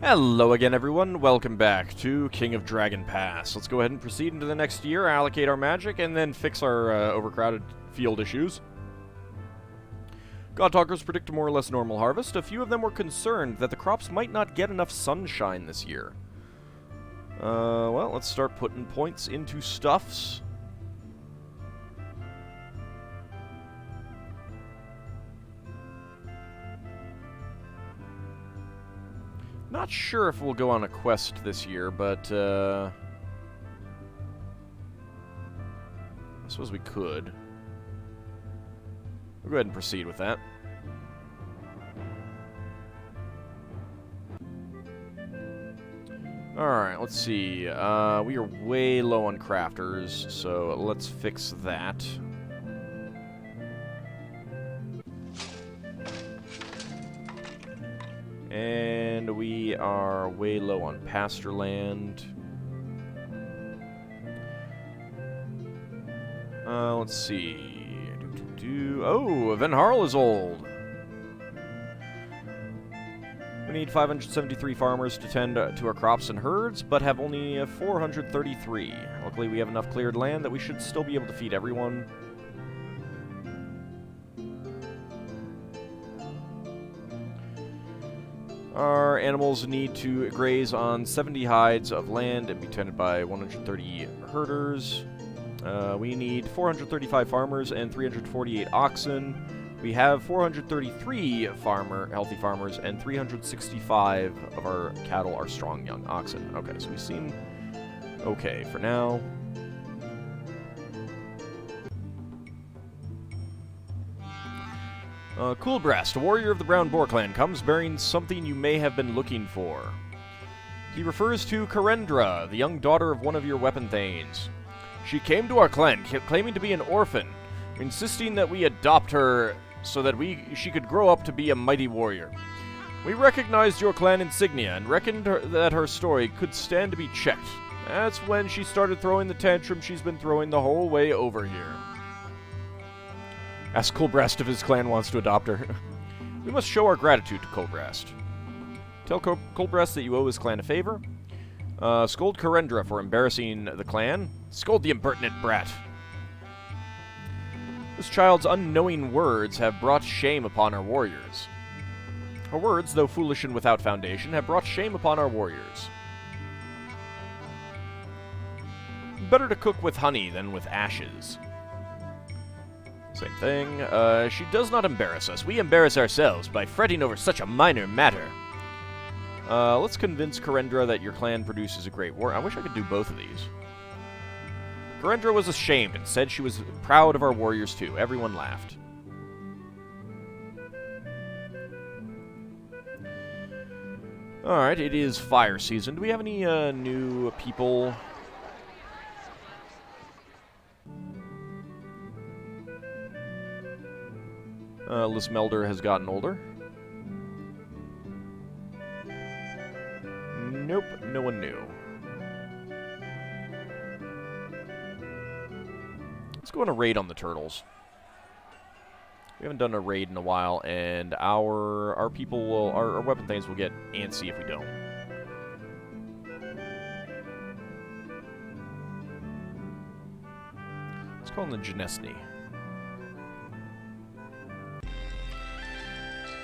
Hello again, everyone. Welcome back to King of Dragon Pass. Let's go ahead and proceed into the next year, allocate our magic, and then fix our overcrowded field issues. God Talkers predict a more or less normal harvest. A few of them were concerned that the crops might not get enough sunshine this year. Well, let's start putting points into stuffs. Not sure if we'll go on a quest this year, but I suppose we could. We'll go ahead and proceed with that. Alright, let's see. We are way low on crafters, so let's fix that. And we are way low on pasture land. Let's see. Oh, Venharl is old. We need 573 farmers to tend to our crops and herds, but have only 433. Luckily, we have enough cleared land that we should still be able to feed everyone. Our animals need to graze on 70 hides of land and be tended by 130 herders. We need 435 farmers and 348 oxen. We have 433 healthy farmers, and 365 of our cattle are strong young oxen. Okay, so we seem okay for now. Coolbreast, a warrior of the Brown Boar clan, comes bearing something you may have been looking for. He refers to Karendra, the young daughter of one of your weapon thanes. She came to our clan claiming to be an orphan, insisting that we adopt her so that she could grow up to be a mighty warrior. We recognized your clan insignia and reckoned that her story could stand to be checked. That's when she started throwing the tantrum she's been throwing the whole way over here. Ask Coolbreast if his clan wants to adopt her. We must show our gratitude to Coolbreast. Tell Coolbreast that you owe his clan a favor. Scold Karendra for embarrassing the clan. Scold the impertinent brat. This child's unknowing words have brought shame upon our warriors. Her words, though foolish and without foundation, have brought shame upon our warriors. Better to cook with honey than with ashes. Same thing. She does not embarrass us. We embarrass ourselves by fretting over such a minor matter. Let's convince Karendra that your clan produces a great war. I wish I could do both of these. Karendra was ashamed and said she was proud of our warriors too. Everyone laughed. Alright, it is fire season. Do we have any new people? Lismelder has gotten older. Nope, no one new. Let's go on a raid on the turtles. We haven't done a raid in a while, and our people will, our weapon things will get antsy if we don't. Let's call them the Genesni.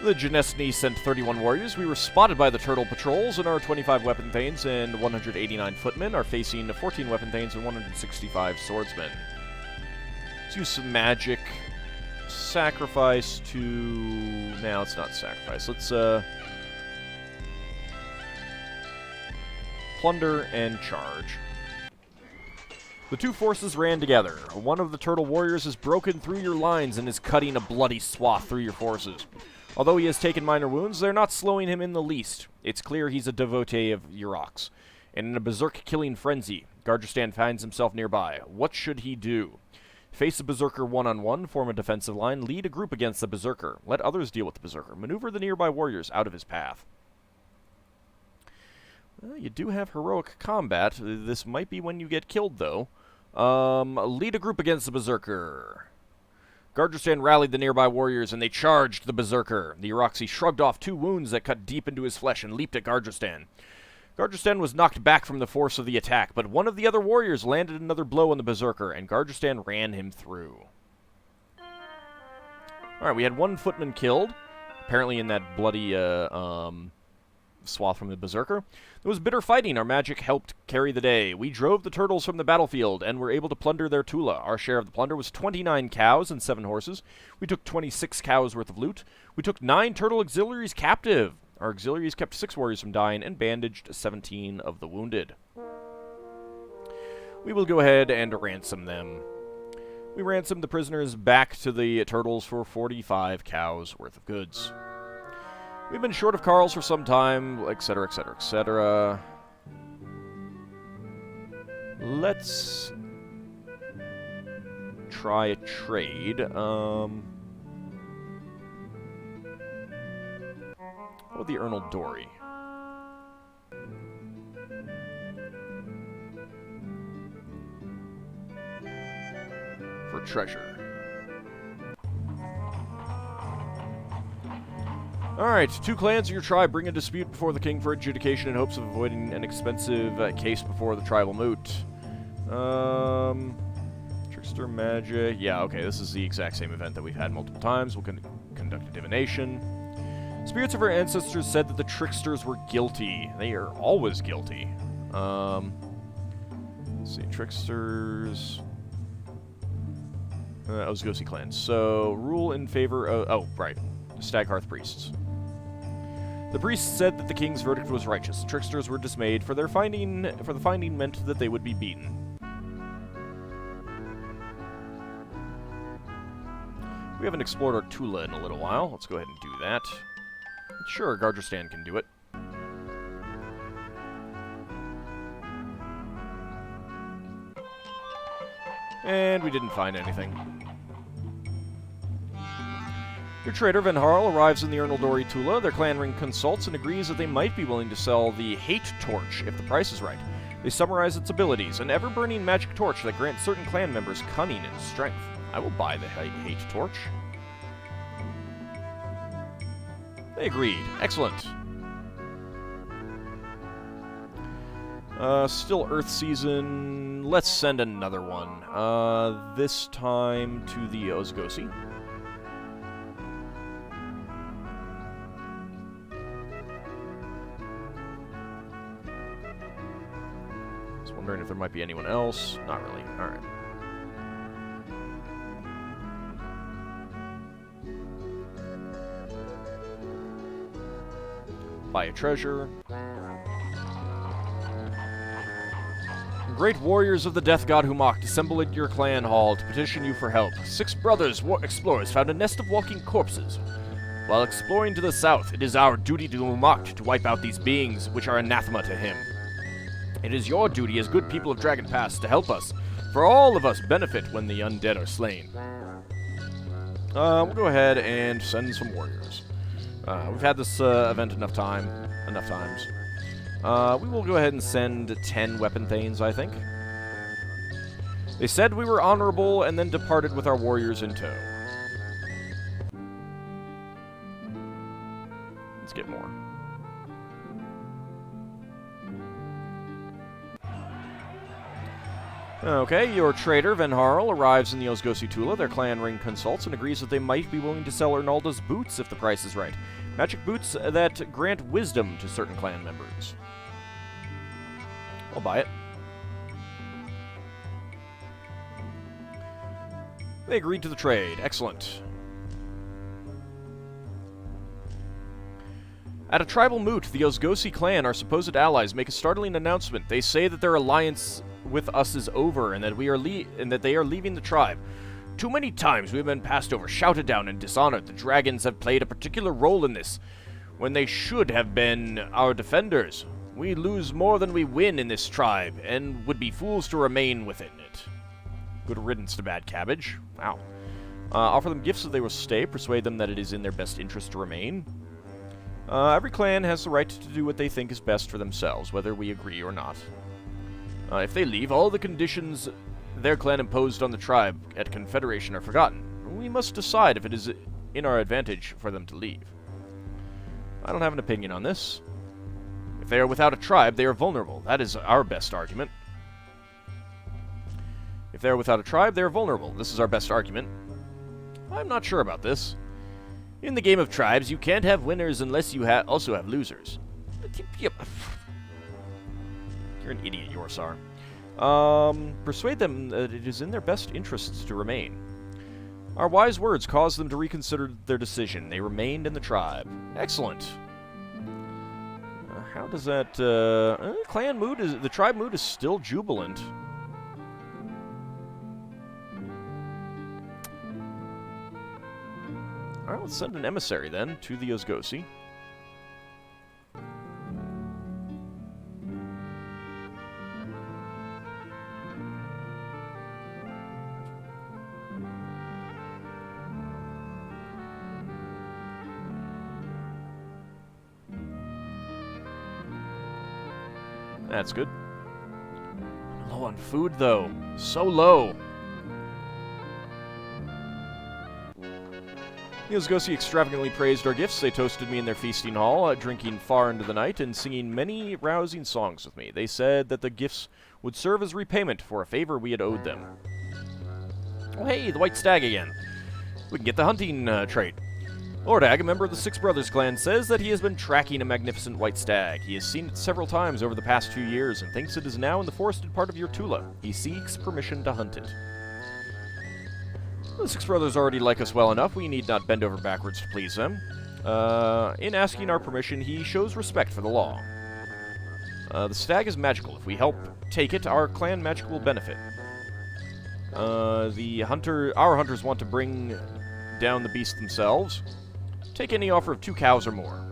The Genesni sent 31 warriors. We were spotted by the turtle patrols, and our 25 weapon thanes and 189 footmen are facing 14 weapon thanes and 165 swordsmen. Let's use some magic. Sacrifice to... No, it's not sacrifice. Let's, plunder and charge. The two forces ran together. One of the turtle warriors has broken through your lines and is cutting a bloody swath through your forces. Although he has taken minor wounds, they're not slowing him in the least. It's clear he's a devotee of Urox. And in a berserk-killing frenzy, Gargerstan finds himself nearby. What should he do? Face the berserker one-on-one, form a defensive line, lead a group against the berserker. Let others deal with the berserker. Maneuver the nearby warriors out of his path. Well, you do have heroic combat. This might be when you get killed, though. Lead a group against the berserker. Gardrestan rallied the nearby warriors, and they charged the berserker. The Oroxi shrugged off 2 wounds that cut deep into his flesh and leaped at Gardrestan. Gardrestan was knocked back from the force of the attack, but one of the other warriors landed another blow on the berserker, and Gardrestan ran him through. Alright, we had 1 footman killed, apparently in that bloody swath from the berserker. There was bitter fighting. Our magic helped carry the day. We drove the turtles from the battlefield and were able to plunder their Tula. Our share of the plunder was 29 cows and 7 horses. We took 26 cows worth of loot. We took 9 turtle auxiliaries captive. Our auxiliaries kept 6 warriors from dying and bandaged 17 of the wounded. We will go ahead and ransom them. We ransomed the prisoners back to the turtles for 45 cows worth of goods. We've been short of Carls for some time, etc., etc., etc. Let's try a trade. What about the Ernal Dory? For treasure. Alright, 2 clans of your tribe bring a dispute before the king for adjudication in hopes of avoiding an expensive case before the tribal moot. Trickster magic. Yeah, okay, this is the exact same event that we've had multiple times. We'll conduct a divination. Spirits of our ancestors said that the tricksters were guilty. They are always guilty. Let's see, tricksters. Osgosi clan. So, rule in favor of... Oh, right. Staghearth priests. The priests said that the king's verdict was righteous. Tricksters were dismayed, for the finding meant that they would be beaten. We haven't explored our Tula in a little while. Let's go ahead and do that. Sure, Gardrestan can do it. And we didn't find anything. Your trader, Van Harl, arrives in the Ernaldori Tula. Their clan ring consults and agrees that they might be willing to sell the Hate Torch if the price is right. They summarize its abilities, an ever-burning magic torch that grants certain clan members cunning and strength. I will buy the Hate Torch. They agreed. Excellent. Still Earth season. Let's send another one. This time to the Osgosi. Wondering if there might be anyone else. Not really. Alright. Buy a treasure. Great warriors of the death god Humak, assemble at your clan hall to petition you for help. 6 brothers, explorers, found a nest of walking corpses. While exploring to the south, it is our duty to Humak to wipe out these beings, which are anathema to him. It is your duty as good people of Dragon Pass to help us, for all of us benefit when the undead are slain. We'll go ahead and send some warriors. We've had this event enough times. We will go ahead and send 10 weapon thanes, I think. They said we were honorable and then departed with our warriors in tow. Let's get more. Okay, your trader, Van Harl, arrives in the Osgosi Tula. Their clan ring consults and agrees that they might be willing to sell Ernalda's boots if the price is right. Magic boots that grant wisdom to certain clan members. I'll buy it. They agreed to the trade. Excellent. At a tribal moot, the Osgosi clan, our supposed allies, make a startling announcement. They say that their alliance with us is over, and that they are leaving the tribe. Too many times we have been passed over, shouted down, and dishonored. The dragons have played a particular role in this, when they should have been our defenders. We lose more than we win in this tribe, and would be fools to remain within it. Good riddance to bad cabbage. Wow. Offer them gifts so they will stay, persuade them that it is in their best interest to remain. Every clan has the right to do what they think is best for themselves, whether we agree or not. If they leave, all the conditions their clan imposed on the tribe at Confederation are forgotten. we must decide if it is in our advantage for them to leave. I don't have an opinion on this. If they are without a tribe, they are vulnerable. That is our best argument. If they are without a tribe, they are vulnerable. This is our best argument. I'm not sure about this. In the game of tribes, you can't have winners unless you also have losers. Yep. You're an idiot, Yorsar. Persuade them that it is in their best interests to remain. Our wise words caused them to reconsider their decision. They remained in the tribe. Excellent. How does that, clan mood the tribe mood is still jubilant. Alright, let's send an emissary then to the Osgosi. That's good. Low on food, though. So low. The Osgosi extravagantly praised our gifts. They toasted me in their feasting hall, drinking far into the night and singing many rousing songs with me. They said that the gifts would serve as repayment for a favor we had owed them. Oh, hey, the White Stag again. We can get the hunting trait. AuldDragon, a member of the Six Brothers clan, says that he has been tracking a magnificent white stag. He has seen it several times over the past 2 years and thinks it is now in the forested part of Yrtula. He seeks permission to hunt it. The Six Brothers already like us well enough. We need not bend over backwards to please them. In asking our permission, he shows respect for the law. The stag is magical. If we help take it, our clan magic will benefit. Our hunters want to bring down the beast themselves. Take any offer of 2 cows or more.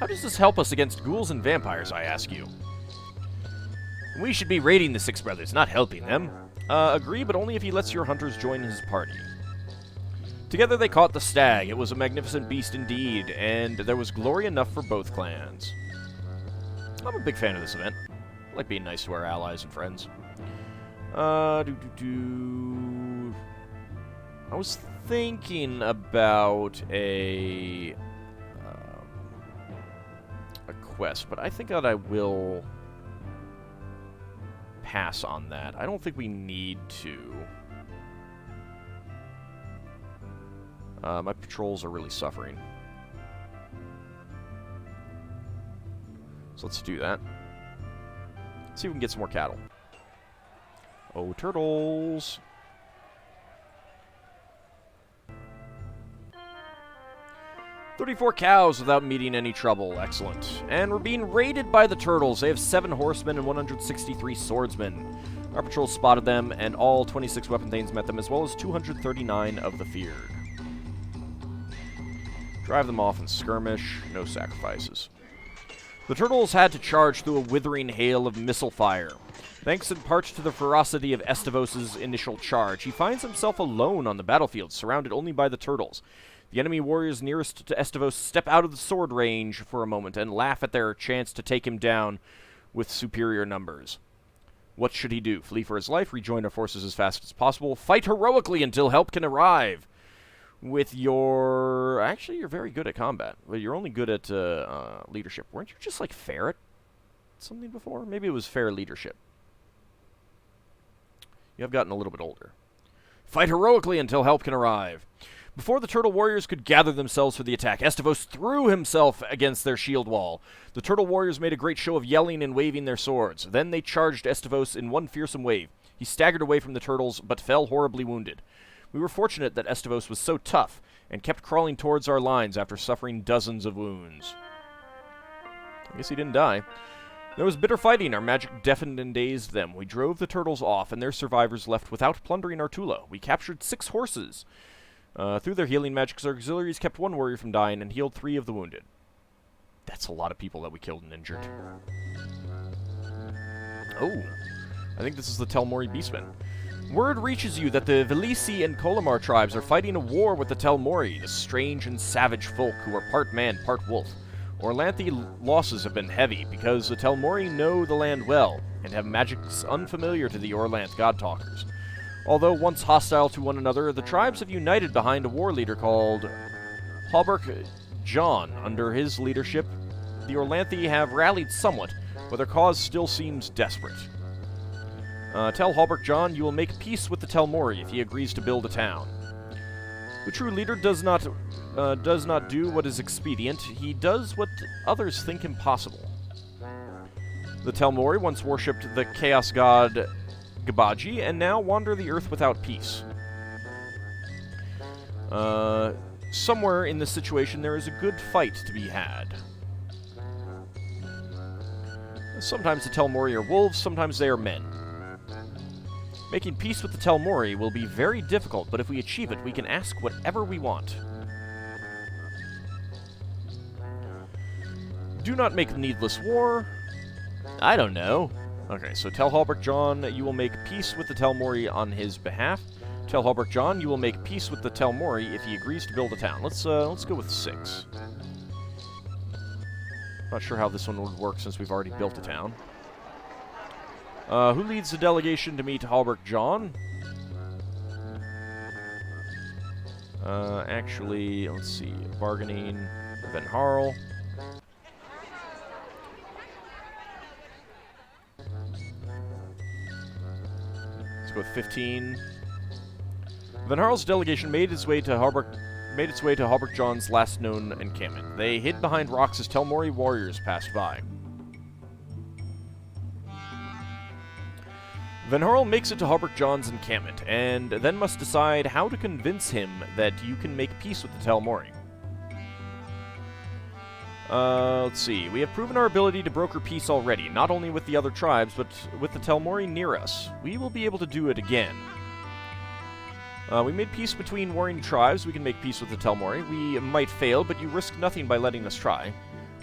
How does this help us against ghouls and vampires, I ask you? We should be raiding the Six Brothers, not helping them. Agree, but only if he lets your hunters join his party. Together they caught the stag. It was a magnificent beast indeed, and there was glory enough for both clans. I'm a big fan of this event. I like being nice to our allies and friends. I was thinking about a quest, but I think that I will pass on that. I don't think we need to. My patrols are really suffering. So let's do that. See if we can get some more cattle. Oh, turtles! 34 cows without meeting any trouble. Excellent. And we're being raided by the turtles. They have 7 horsemen and 163 swordsmen. Our patrol spotted them, and all 26 weapon thanes met them, as well as 239 of the feared. Drive them off in skirmish. No sacrifices. The turtles had to charge through a withering hail of missile fire. Thanks in part to the ferocity of Estivos' initial charge, he finds himself alone on the battlefield, surrounded only by the turtles. The enemy warriors nearest to Estivos step out of the sword range for a moment and laugh at their chance to take him down with superior numbers. What should he do? Flee for his life, rejoin our forces as fast as possible, fight heroically until help can arrive. With your... Actually, you're very good at combat. But you're only good at leadership. Weren't you just like fair at something before? Maybe it was fair leadership. You have gotten a little bit older. Fight heroically until help can arrive. Before the turtle warriors could gather themselves for the attack, Estivos threw himself against their shield wall. The turtle warriors made a great show of yelling and waving their swords. Then they charged Estivos in one fearsome wave. He staggered away from the turtles, but fell horribly wounded. We were fortunate that Estivos was so tough, and kept crawling towards our lines after suffering dozens of wounds. I guess he didn't die. There was bitter fighting. Our magic deafened and dazed them. We drove the turtles off, and their survivors left without plundering Yrtula. We captured 6 horses. Through their healing magics, our auxiliaries kept 1 warrior from dying and healed 3 of the wounded. That's a lot of people that we killed and injured. Oh, I think this is the Telmori beastmen. Word reaches you that the Velisi and Kolamar tribes are fighting a war with the Telmori, the strange and savage folk who are part man, part wolf. Orlanthe losses have been heavy because the Telmori know the land well and have magics unfamiliar to the Orlanth God-talkers. Although once hostile to one another, the tribes have united behind a war leader called AuldDragon. Under his leadership, the Orlanthi have rallied somewhat, but their cause still seems desperate. Tell AuldDragon you will make peace with the Telmori if he agrees to build a town. The true leader does not do what is expedient. He does what others think impossible. The Telmori once worshipped the chaos god Gabaji, and now wander the earth without peace. Somewhere in this situation there is a good fight to be had. Sometimes the Telmori are wolves, sometimes they are men. Making peace with the Telmori will be very difficult, but if we achieve it, we can ask whatever we want. Do not make needless war. I don't know. Okay, so tell AuldDragon you will make peace with the Telmori on his behalf. Tell AuldDragon you will make peace with the Telmori if he agrees to build a town. Let's go with 6. Not sure how this one would work since we've already built a town. Who leads the delegation to meet AuldDragon? Actually, let's see. Bargaining, Van Harl. Let's go with 15. Van Harl's delegation made its way to AuldDragon's last known encampment. They hid behind rocks as Telmori warriors passed by. Van Harl makes it to AuldDragon's encampment, and then must decide how to convince him that you can make peace with the Telmori. Let's see. We have proven our ability to broker peace already, not only with the other tribes, but with the Telmori near us. We will be able to do it again. We made peace between warring tribes. We can make peace with the Telmori. We might fail, but you risk nothing by letting us try.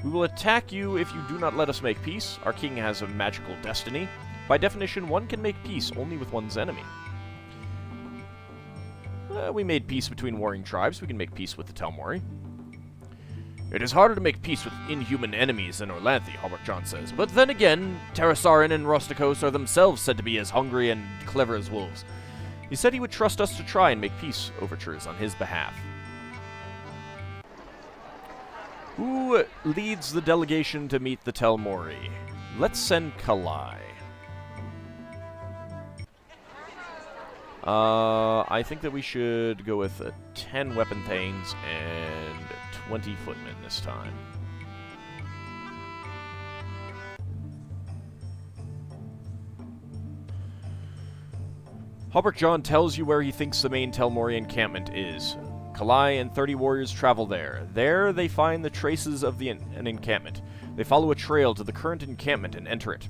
We will attack you if you do not let us make peace. Our king has a magical destiny. By definition, one can make peace only with one's enemy. We made peace between warring tribes. We can make peace with the Telmori. It is harder to make peace with inhuman enemies than Orlanthi, AuldDragon says. But then again, Terrasarin and Rusticos are themselves said to be as hungry and clever as wolves. He said he would trust us to try and make peace overtures on his behalf. Who leads the delegation to meet the Telmori? Let's send Kalai. I think that we should go with 10 weapon thanes and 20 footmen this time. AuldDragon tells you where he thinks the main Telmori encampment is. Kalai and 30 warriors travel there. There they find the traces of an encampment. They follow a trail to the current encampment and enter it.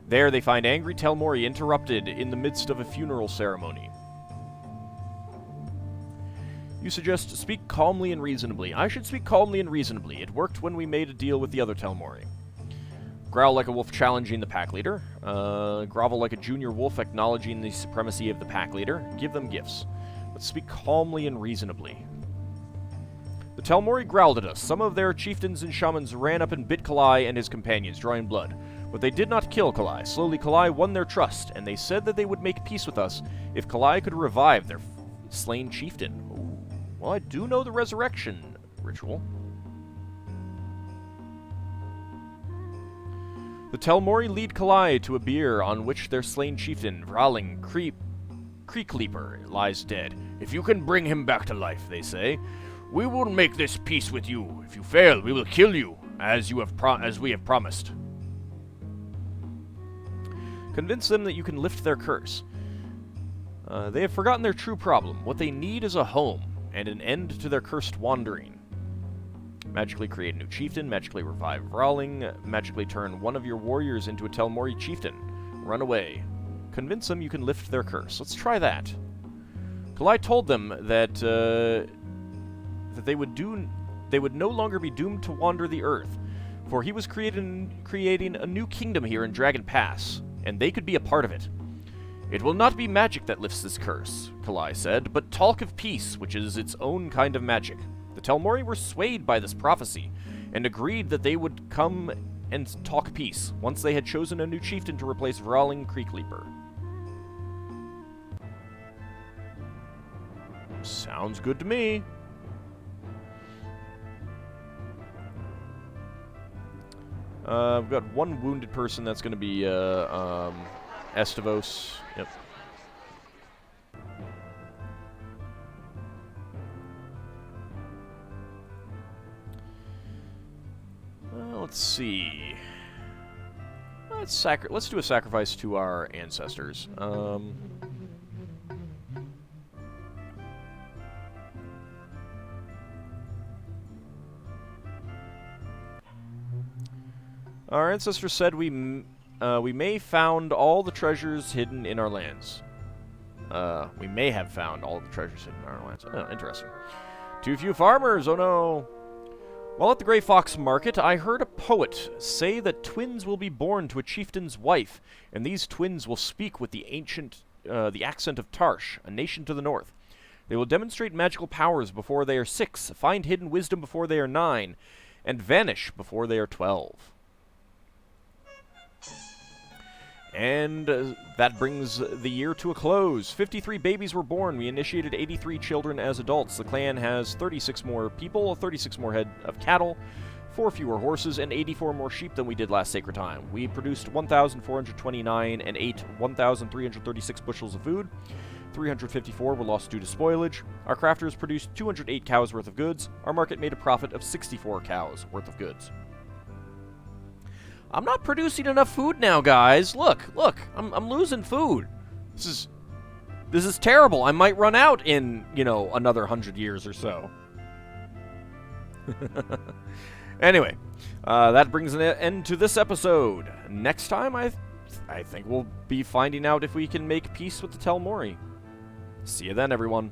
There they find angry Telmori interrupted in the midst of a funeral ceremony. You suggest speak calmly and reasonably. I should speak calmly and reasonably. It worked when we made a deal with the other Telmori. Growl like a wolf challenging the pack leader. Grovel like a junior wolf acknowledging the supremacy of the pack leader. Give them gifts. Let's speak calmly and reasonably. The Telmori growled at us. Some of their chieftains and shamans ran up and bit Kalai and his companions, drawing blood. But they did not kill Kalai. Slowly, Kalai won their trust, and they said that they would make peace with us if Kalai could revive their slain chieftain. Ooh. Well, I do know the resurrection ritual. The Telmori lead Kalai to a bier on which their slain chieftain, Vralling Creekleaper, lies dead. If you can bring him back to life, they say, we will make this peace with you. If you fail, we will kill you, as we have promised. Convince them that you can lift their curse. They have forgotten their true problem. What they need is a home, and an end to their cursed wandering. Magically create a new chieftain, magically revive Vralling, magically turn one of your warriors into a Telmori chieftain. Run away. Convince them you can lift their curse. Let's try that. Kalai told them that they would no longer be doomed to wander the earth, for he was creating a new kingdom here in Dragon Pass, and they could be a part of it. It will not be magic that lifts this curse, Kalai said, but talk of peace, which is its own kind of magic. The Telmori were swayed by this prophecy, and agreed that they would come and talk peace, once they had chosen a new chieftain to replace Vralling Creekleaper. Sounds good to me. We've got one wounded person. That's going to be Estivos. Yep. Let's see. Let's do a sacrifice to our ancestors. Our ancestors said we may found all the treasures hidden in our lands. We may have found all the treasures hidden in our lands. Oh, interesting. Too few farmers, oh no. While at the Grey Fox Market, I heard a poet say that twins will be born to a chieftain's wife, and these twins will speak with the accent of Tarsh, a nation to the north. They will demonstrate magical powers before they are 6, find hidden wisdom before they are 9, and vanish before they are 12. And that brings the year to a close. 53 babies were born. We initiated 83 children as adults. The clan has 36 more people, 36 more head of cattle, 4 fewer horses, and 84 more sheep than we did last Sacred Time. We produced 1,429 and ate 1,336 bushels of food. 354 were lost due to spoilage. Our crafters produced 208 cows worth of goods. Our market made a profit of 64 cows worth of goods. I'm not producing enough food now, guys. Look, I'm losing food. This is terrible. I might run out in, another 100 years or so. Anyway, that brings an end to this episode. Next time, I think we'll be finding out if we can make peace with the Telmori. See you then, everyone.